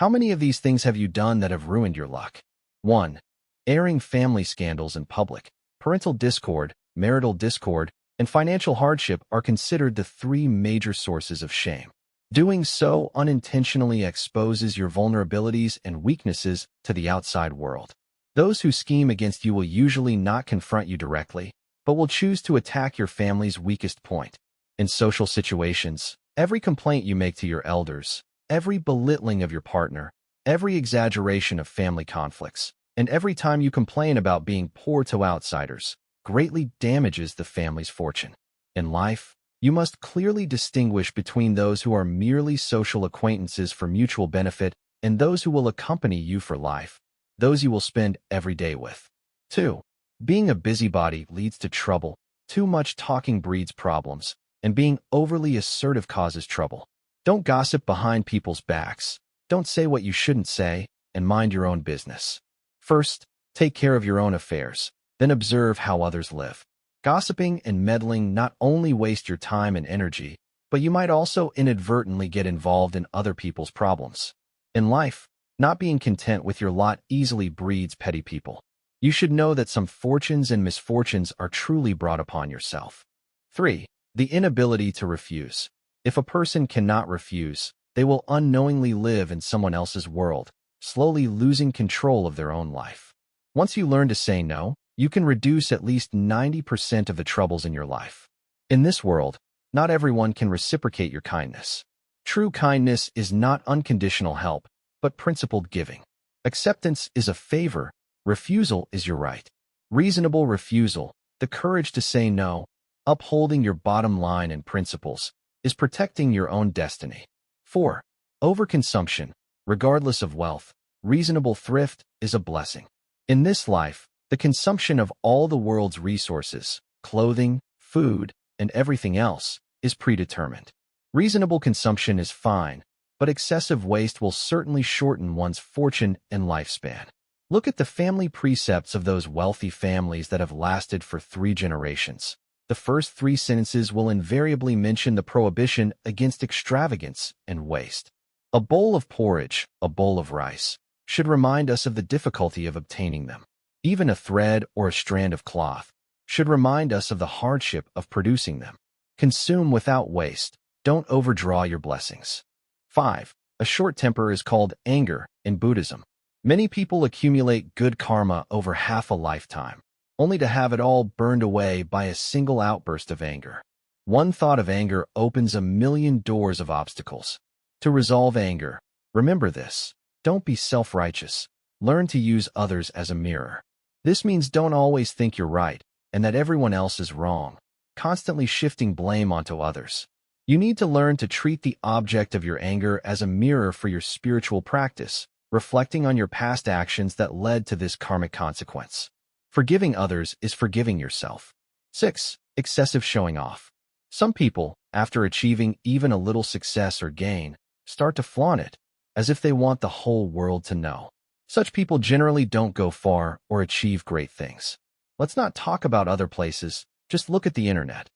How many of these things have you done that have ruined your luck? 1. Airing family scandals in public. Parental discord, marital discord, and financial hardship are considered the three major sources of shame. Doing so unintentionally exposes your vulnerabilities and weaknesses to the outside world. Those who scheme against you will usually not confront you directly, but will choose to attack your family's weakest point. In social situations, every complaint you make to your elders, every belittling of your partner, every exaggeration of family conflicts, and every time you complain about being poor to outsiders, greatly damages the family's fortune. In life, you must clearly distinguish between those who are merely social acquaintances for mutual benefit and those who will accompany you for life, those you will spend every day with. 2. Being a busybody leads to trouble. Too much talking breeds problems, and being overly assertive causes trouble. Don't gossip behind people's backs. Don't say what you shouldn't say, and mind your own business. First, take care of your own affairs, then observe how others live. Gossiping and meddling not only waste your time and energy, but you might also inadvertently get involved in other people's problems. In life, not being content with your lot easily breeds petty people. You should know that some fortunes and misfortunes are truly brought upon yourself. 3. The inability to refuse. If a person cannot refuse, they will unknowingly live in someone else's world, slowly losing control of their own life. Once you learn to say no, you can reduce at least 90% of the troubles in your life. In this world, not everyone can reciprocate your kindness. True kindness is not unconditional help, but principled giving. Acceptance is a favor, refusal is your right. Reasonable refusal, the courage to say no, upholding your bottom line and principles, is protecting your own destiny. 4. Overconsumption, regardless of wealth, reasonable thrift is a blessing. In this life, the consumption of all the world's resources, clothing, food, and everything else, is predetermined. Reasonable consumption is fine, but excessive waste will certainly shorten one's fortune and lifespan. Look at the family precepts of those wealthy families that have lasted for 3 generations. The first 3 sentences will invariably mention the prohibition against extravagance and waste. A bowl of porridge, a bowl of rice, should remind us of the difficulty of obtaining them. Even a thread or a strand of cloth should remind us of the hardship of producing them. Consume without waste. Don't overdraw your blessings. 5. A short temper is called anger in Buddhism. Many people accumulate good karma over half a lifetime, only to have it all burned away by a single outburst of anger. One thought of anger opens 1,000,000 doors of obstacles. To resolve anger, remember this: don't be self-righteous. Learn to use others as a mirror. This means don't always think you're right and that everyone else is wrong, constantly shifting blame onto others. You need to learn to treat the object of your anger as a mirror for your spiritual practice, reflecting on your past actions that led to this karmic consequence. Forgiving others is forgiving yourself. 6. Excessive showing off. Some people, after achieving even a little success or gain, start to flaunt it, as if they want the whole world to know. Such people generally don't go far or achieve great things. Let's not talk about other places, just look at the internet.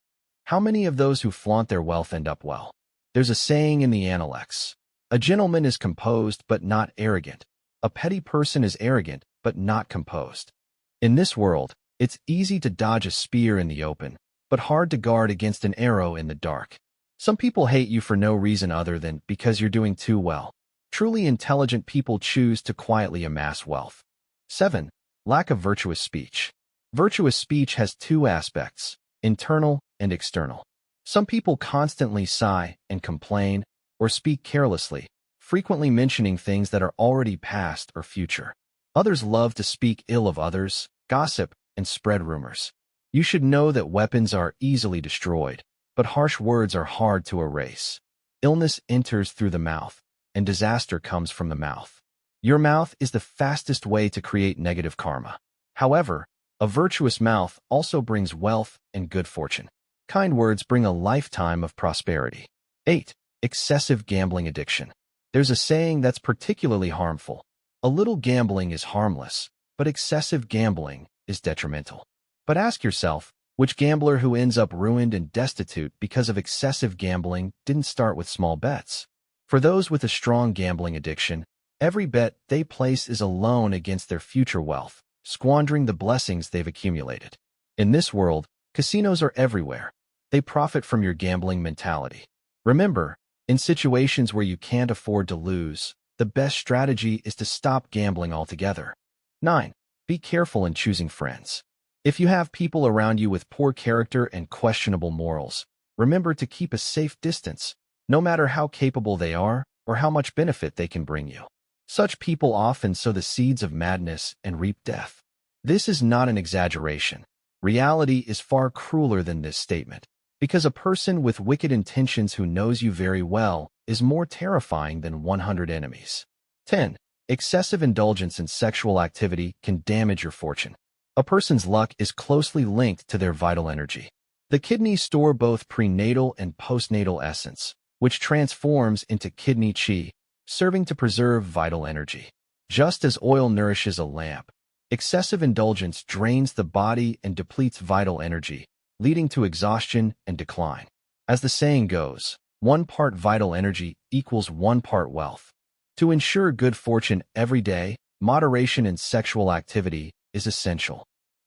How many of those who flaunt their wealth end up well? There's a saying in the Analects: a gentleman is composed but not arrogant. A petty person is arrogant but not composed. In this world, it's easy to dodge a spear in the open, but hard to guard against an arrow in the dark. Some people hate you for no reason other than because you're doing too well. Truly intelligent people choose to quietly amass wealth. 7. Lack of virtuous speech. Virtuous speech has 2 aspects: internal and external. Some people constantly sigh and complain or speak carelessly, frequently mentioning things that are already past or future. Others love to speak ill of others, gossip, and spread rumors. You should know that weapons are easily destroyed, but harsh words are hard to erase. Illness enters through the mouth, and disaster comes from the mouth. Your mouth is the fastest way to create negative karma. However, a virtuous mouth also brings wealth and good fortune. Kind words bring a lifetime of prosperity. 8. Excessive gambling addiction. There's a saying that's particularly harmful: a little gambling is harmless, but excessive gambling is detrimental. But ask yourself, which gambler who ends up ruined and destitute because of excessive gambling didn't start with small bets? For those with a strong gambling addiction, Every bet they place is a loan against their future wealth, squandering the blessings they've accumulated. In this world, casinos are everywhere. They profit from your gambling mentality. Remember, in situations where you can't afford to lose, the best strategy is to stop gambling altogether. 9. Be careful in choosing friends. If you have people around you with poor character and questionable morals, remember to keep a safe distance, no matter how capable they are or how much benefit they can bring you. Such people often sow the seeds of madness and reap death. This is not an exaggeration. Reality is far crueler than this statement, because a person with wicked intentions who knows you very well is more terrifying than 100 enemies. 10. Excessive indulgence in sexual activity can damage your fortune. A person's luck is closely linked to their vital energy. The kidneys store both prenatal and postnatal essence, which transforms into kidney qi, serving to preserve vital energy. Just as oil nourishes a lamp, excessive indulgence drains the body and depletes vital energy, leading to exhaustion and decline. As the saying goes, 1 part vital energy equals 1 part wealth. To ensure good fortune every day, moderation in sexual activity is essential.